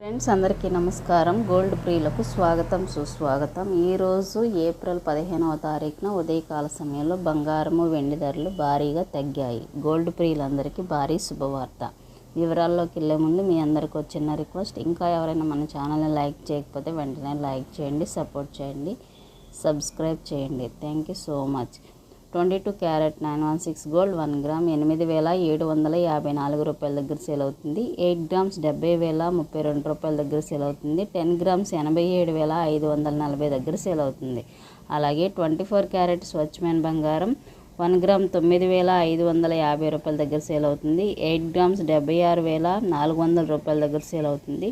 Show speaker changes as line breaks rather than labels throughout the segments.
Friends అందరికీ నమస్కారం. Gold ప్రియులకు స్వాగతం సుస్వాగతం. ఈరోజు ఏప్రిల్ 15వ తారీఖున ఉదయకాల సమయంలో బంగారము వెండి ధరలు భారీగా తగ్గాయి. గోల్డ్ ప్రియులందరికీ భారీ శుభవార్త. వివరాల్లోకి వెళ్ళే ముందు మీ అందరికీ చిన్న రిక్వెస్ట్, ఇంకా ఎవరైనా మన ఛానల్ని లైక్ చేయకపోతే వెంటనే లైక్ చేయండి, సపోర్ట్ చేయండి, సబ్స్క్రైబ్ చేయండి. Thank you so much. 22 carrot 916 gold 1 gram 8,754 రూపాయల దగ్గర సేల్ అవుతుంది. 8 గ్రామ్స్ 70,032 రూపాయల దగ్గర సేల్ అవుతుంది. 10 గ్రామ్స్ 87,540 దగ్గర సేల్ అవుతుంది. అలాగే 24 క్యారెట్ స్వచ్ఛమైన బంగారం 1 గ్రామ్ 9,550 రూపాయల దగ్గర సేల్ అవుతుంది. 8 గ్రామ్స్ 76,400 రూపాయల దగ్గర సేల్ అవుతుంది.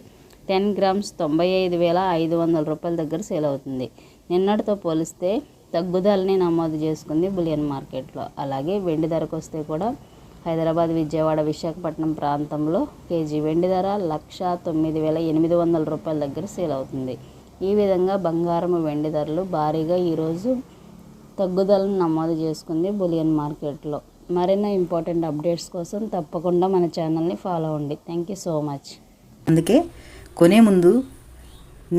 10 గ్రామ్స్ 95,500 రూపాయల దగ్గర సేల్ అవుతుంది. నిన్నటితో పోలిస్తే తగ్గుదలని నమోదు చేసుకుంది బులియన్ మార్కెట్లో. అలాగే వెండి ధరకు వస్తే కూడా హైదరాబాద్, విజయవాడ, విశాఖపట్నం ప్రాంతంలో కేజీ వెండి ధర 1,09,800 రూపాయల దగ్గర సేల్ అవుతుంది. ఈ విధంగా బంగారం వెండి ధరలు భారీగా ఈరోజు తగ్గుదలను నమోదు చేసుకుంది బులియన్ మార్కెట్లో. మరిన్ని ఇంపార్టెంట్ అప్డేట్స్ కోసం తప్పకుండా మన ఛానల్ని ఫాలో అవ్వండి. Thank you so much.
అందుకే కొనే ముందు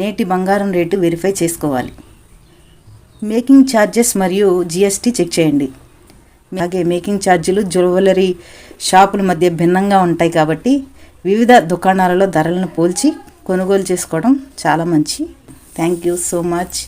నేటి బంగారం రేటు వెరిఫై చేసుకోవాలి. మేకింగ్ ఛార్జెస్ మరియు జిఎస్టీ చెక్ చేయండి. అలాగే మేకింగ్ ఛార్జీలు జ్యువెలరీ షాపుల మధ్య భిన్నంగా ఉంటాయి కాబట్టి వివిధ దుకాణాలలో ధరలను పోల్చి కొనుగోలు చేసుకోవడం చాలా మంచి. Thank you so much.